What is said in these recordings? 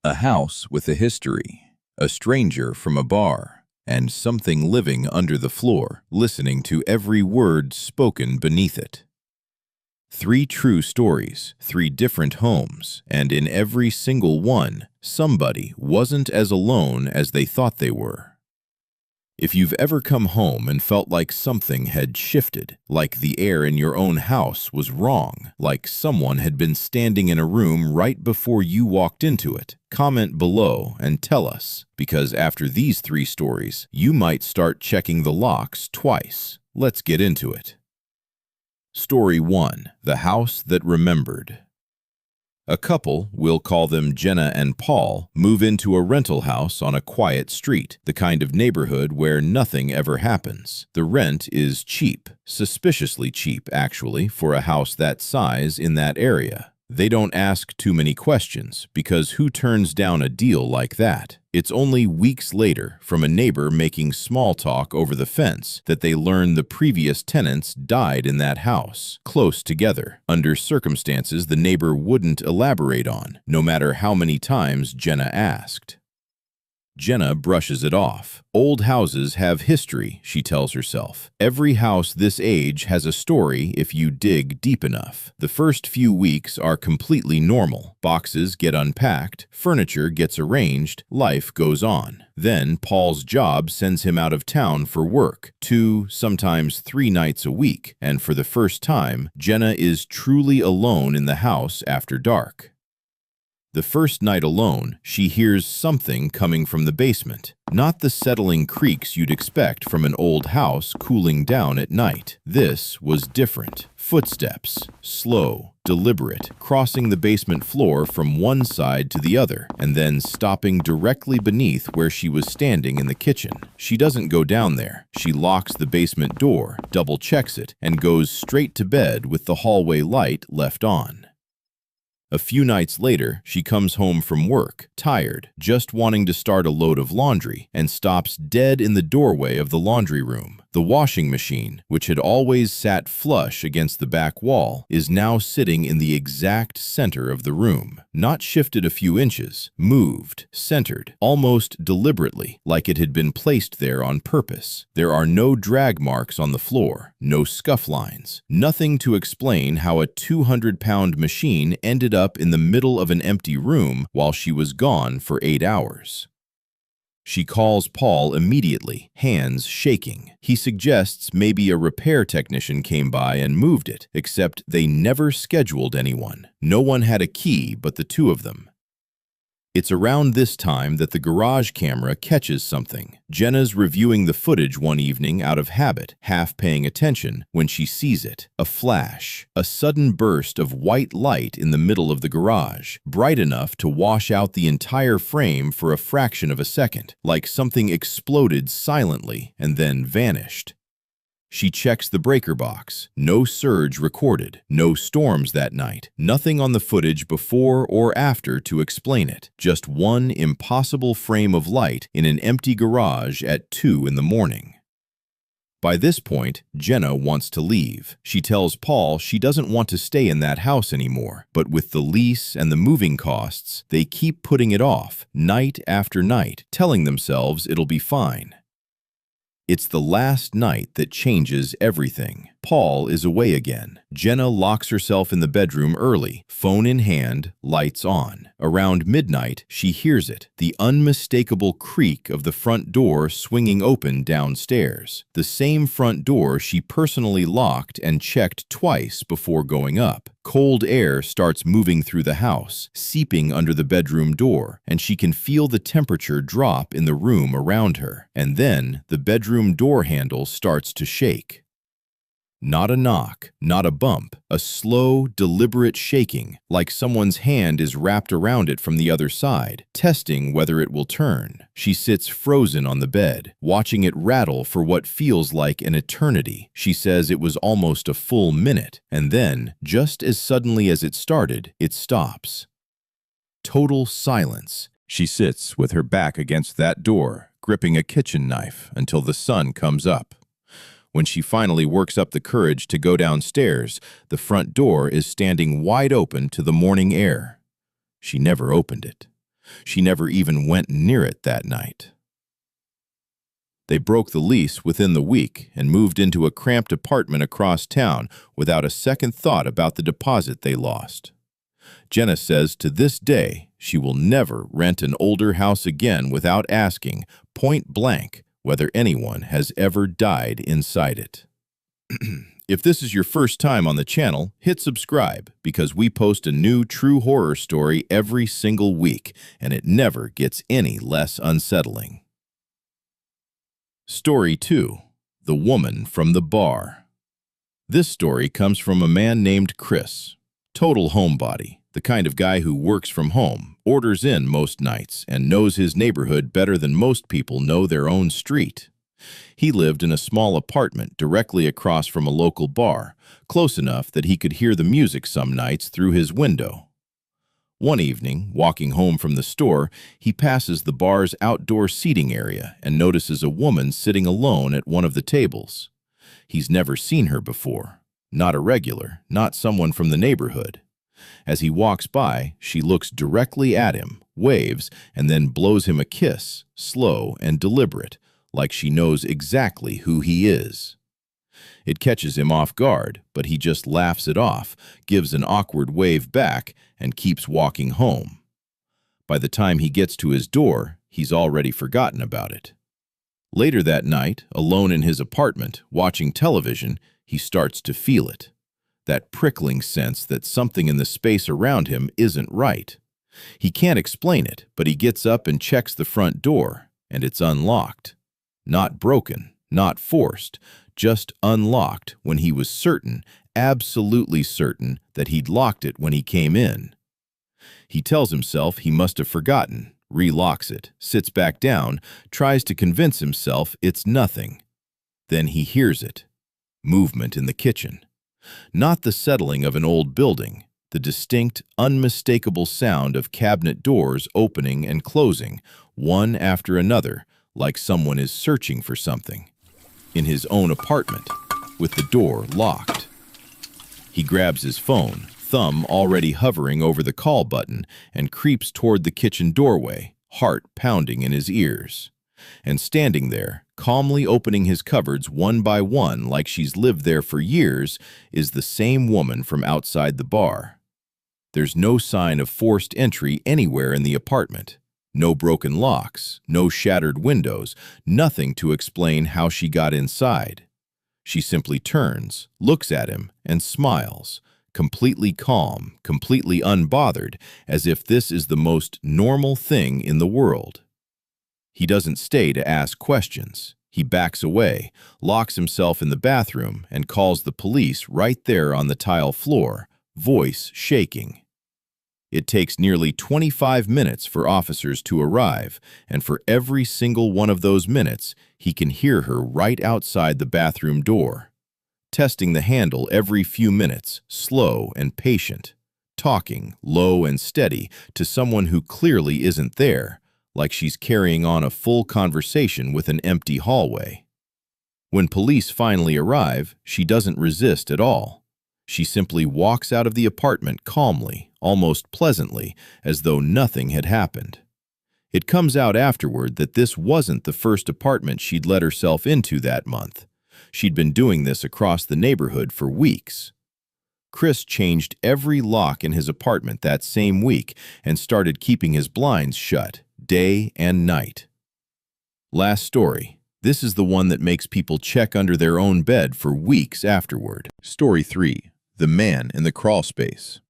A house with a history, a stranger from a bar, and something living under the floor, listening to every word spoken beneath it. Three true stories, three different homes, and in every single one, somebody wasn't as alone as they thought they were. If you've ever come home and felt like something had shifted, like the air in your own house was wrong, like someone had been standing in a room right before you walked into it, comment below and tell us, because after these three stories, you might start checking the locks twice. Let's get into it. Story 1. The House That Remembered. A couple, we'll call them Jenna and Paul, move into a rental house on a quiet street, the kind of neighborhood where nothing ever happens. The rent is cheap, suspiciously cheap actually, for a house that size in that area. They don't ask too many questions, because who turns down a deal like that? It's only weeks later, from a neighbor making small talk over the fence, that they learn the previous tenants died in that house, close together, under circumstances the neighbor wouldn't elaborate on, no matter how many times Jenna asked. Jenna brushes it off. Old houses have history, she tells herself. Every house this age has a story if you dig deep enough. The first few weeks are completely normal. Boxes get unpacked, furniture gets arranged, life goes on. Then Paul's job sends him out of town for work, 2, sometimes 3 nights a week, and for the first time, Jenna is truly alone in the house after dark. The first night alone, she hears something coming from the basement. Not the settling creaks you'd expect from an old house cooling down at night. This was different. Footsteps, slow, deliberate, crossing the basement floor from one side to the other, and then stopping directly beneath where she was standing in the kitchen. She doesn't go down there. She locks the basement door, double-checks it, and goes straight to bed with the hallway light left on. A few nights later, she comes home from work, tired, just wanting to start a load of laundry, and stops dead in the doorway of the laundry room. The washing machine, which had always sat flush against the back wall, is now sitting in the exact center of the room. Not shifted a few inches, moved, centered, almost deliberately, like it had been placed there on purpose. There are no drag marks on the floor, no scuff lines, nothing to explain how a 200-pound machine ended up in the middle of an empty room while she was gone for 8 hours. She calls Paul immediately, hands shaking. He suggests maybe a repair technician came by and moved it, except they never scheduled anyone. No one had a key but the two of them. It's around this time that the garage camera catches something. Jenna's reviewing the footage one evening out of habit, half paying attention, when she sees it. A flash, a sudden burst of white light in the middle of the garage, bright enough to wash out the entire frame for a fraction of a second, like something exploded silently and then vanished. She checks the breaker box. No surge recorded, no storms that night, nothing on the footage before or after to explain it. Just one impossible frame of light in an empty garage at 2 in the morning. By this point, Jenna wants to leave. She tells Paul she doesn't want to stay in that house anymore, but with the lease and the moving costs, they keep putting it off, night after night, telling themselves it'll be fine. It's the last night that changes everything. Paul is away again. Jenna locks herself in the bedroom early, phone in hand, lights on. Around midnight, she hears it, the unmistakable creak of the front door swinging open downstairs. The same front door she personally locked and checked twice before going up. Cold air starts moving through the house, seeping under the bedroom door, and she can feel the temperature drop in the room around her. And then, the bedroom door handle starts to shake. Not a knock, not a bump, a slow, deliberate shaking, like someone's hand is wrapped around it from the other side, testing whether it will turn. She sits frozen on the bed, watching it rattle for what feels like an eternity. She says it was almost a full minute, and then, just as suddenly as it started, it stops. Total silence. She sits with her back against that door, gripping a kitchen knife until the sun comes up. When she finally works up the courage to go downstairs, the front door is standing wide open to the morning air. She never opened it. She never even went near it that night. They broke the lease within the week and moved into a cramped apartment across town without a second thought about the deposit they lost. Jenna says to this day she will never rent an older house again without asking, point blank, whether anyone has ever died inside it. If this is your first time on the channel, hit subscribe because we post a new true horror story every single week, and it never gets any less unsettling. Story 2. The Woman from the Bar. This story comes from a man named Chris. Total homebody, the kind of guy who works from home, orders in most nights, and knows his neighborhood better than most people know their own street. He lived in a small apartment directly across from a local bar, close enough that he could hear the music some nights through his window. One evening, walking home from the store, he passes the bar's outdoor seating area and notices a woman sitting alone at one of the tables. He's never seen her before. Not a regular, not someone from the neighborhood. As he walks by, she looks directly at him, waves, and then blows him a kiss, slow and deliberate, like she knows exactly who he is. It catches him off guard, but he just laughs it off, gives an awkward wave back, and keeps walking home. By the time he gets to his door, he's already forgotten about it. Later that night, alone in his apartment, watching television, he starts to feel it. That prickling sense that something in the space around him isn't right. He can't explain it, but he gets up and checks the front door, and it's unlocked. Not broken, not forced, just unlocked when he was certain, absolutely certain, that he'd locked it when he came in. He tells himself he must have forgotten, relocks it, sits back down, tries to convince himself it's nothing. Then he hears it. Movement in the kitchen. Not the settling of an old building, the distinct, unmistakable sound of cabinet doors opening and closing, one after another, like someone is searching for something. In his own apartment, with the door locked. He grabs his phone, thumb already hovering over the call button, and creeps toward the kitchen doorway, heart pounding in his ears. And standing there, calmly opening his cupboards one by one like she's lived there for years, is the same woman from outside the bar. There's no sign of forced entry anywhere in the apartment. No broken locks, no shattered windows, nothing to explain how she got inside. She simply turns, looks at him, and smiles, completely calm, completely unbothered, as if this is the most normal thing in the world. He doesn't stay to ask questions. He backs away, locks himself in the bathroom, and calls the police right there on the tile floor, voice shaking. It takes nearly 25 minutes for officers to arrive, and for every single one of those minutes, he can hear her right outside the bathroom door. Testing the handle every few minutes, slow and patient, talking, low and steady, to someone who clearly isn't there, like she's carrying on a full conversation with an empty hallway. When police finally arrive, she doesn't resist at all. She simply walks out of the apartment calmly, almost pleasantly, as though nothing had happened. It comes out afterward that this wasn't the first apartment she'd let herself into that month. She'd been doing this across the neighborhood for weeks. Chris changed every lock in his apartment that same week and started keeping his blinds shut, day and night. Last story. This is the one that makes people check under their own bed for weeks afterward. Story 3. The Man in the Crawl Space.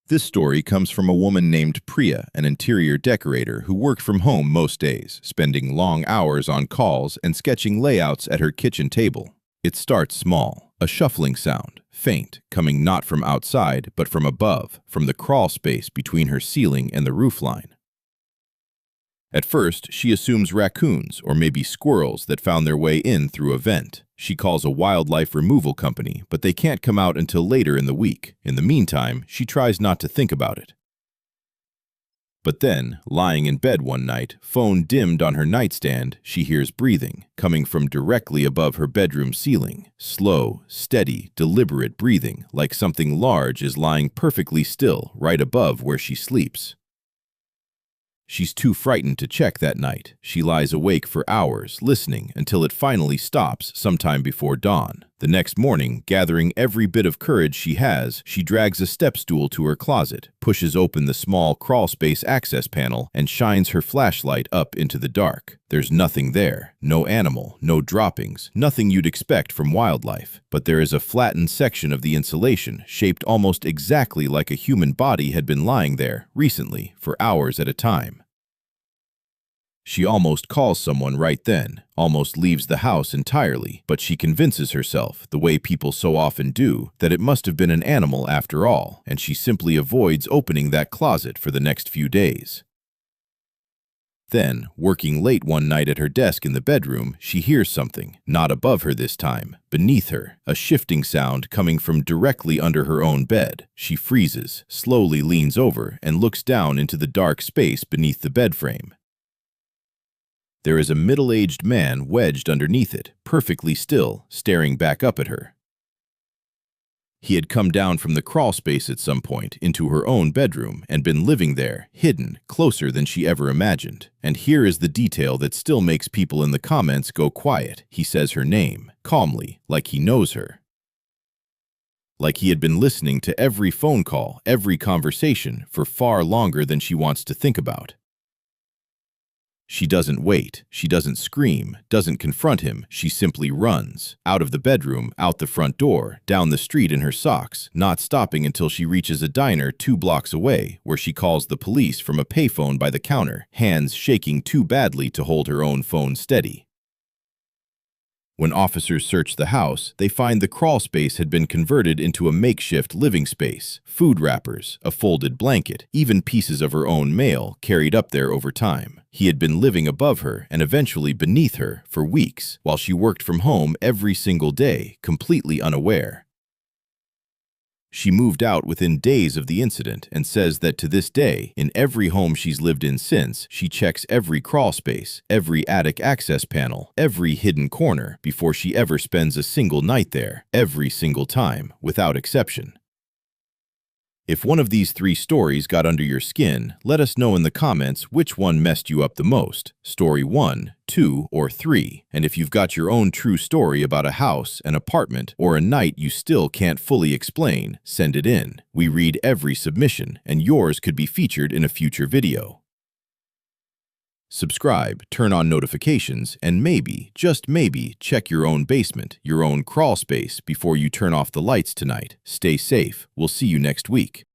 This story comes from a woman named Priya, an interior decorator who worked from home most days, spending long hours on calls and sketching layouts at her kitchen table. It starts small, a shuffling sound, faint, coming not from outside but from above, from the crawl space between her ceiling and the roofline. At first, she assumes raccoons or maybe squirrels that found their way in through a vent. She calls a wildlife removal company, but they can't come out until later in the week. In the meantime, she tries not to think about it. But then, lying in bed one night, phone dimmed on her nightstand, she hears breathing, coming from directly above her bedroom ceiling. Slow, steady, deliberate breathing, like something large is lying perfectly still right above where she sleeps. She's too frightened to check that night. She lies awake for hours, listening until it finally stops sometime before dawn. The next morning, gathering every bit of courage she has, she drags a step stool to her closet, pushes open the small crawlspace access panel, and shines her flashlight up into the dark. There's nothing there. No animal, no droppings, nothing you'd expect from wildlife. But there is a flattened section of the insulation, shaped almost exactly like a human body had been lying there, recently, for hours at a time. She almost calls someone right then, almost leaves the house entirely, but she convinces herself, the way people so often do, that it must have been an animal after all, and she simply avoids opening that closet for the next few days. Then, working late one night at her desk in the bedroom, she hears something, not above her this time, beneath her, a shifting sound coming from directly under her own bed. She freezes, slowly leans over, and looks down into the dark space beneath the bed frame. There is a middle-aged man wedged underneath it, perfectly still, staring back up at her. He had come down from the crawlspace at some point into her own bedroom and been living there, hidden, closer than she ever imagined. And here is the detail that still makes people in the comments go quiet. He says her name, calmly, like he knows her. Like he had been listening to every phone call, every conversation, for far longer than she wants to think about. She doesn't wait, she doesn't scream, doesn't confront him, she simply runs. Out of the bedroom, out the front door, down the street in her socks, not stopping until she reaches a diner 2 blocks away, where she calls the police from a payphone by the counter, hands shaking too badly to hold her own phone steady. When officers search the house, they find the crawlspace had been converted into a makeshift living space. Food wrappers, a folded blanket, even pieces of her own mail carried up there over time. He had been living above her and eventually beneath her for weeks, while she worked from home every single day, completely unaware. She moved out within days of the incident and says that to this day, in every home she's lived in since, she checks every crawlspace, every attic access panel, every hidden corner before she ever spends a single night there, every single time, without exception. If one of these 3 stories got under your skin, let us know in the comments which one messed you up the most, story 1, 2, or 3. And if you've got your own true story about a house, an apartment, or a night you still can't fully explain, send it in. We read every submission, and yours could be featured in a future video. Subscribe, turn on notifications, and maybe, just maybe, check your own basement, your own crawl space before you turn off the lights tonight. Stay safe. We'll see you next week.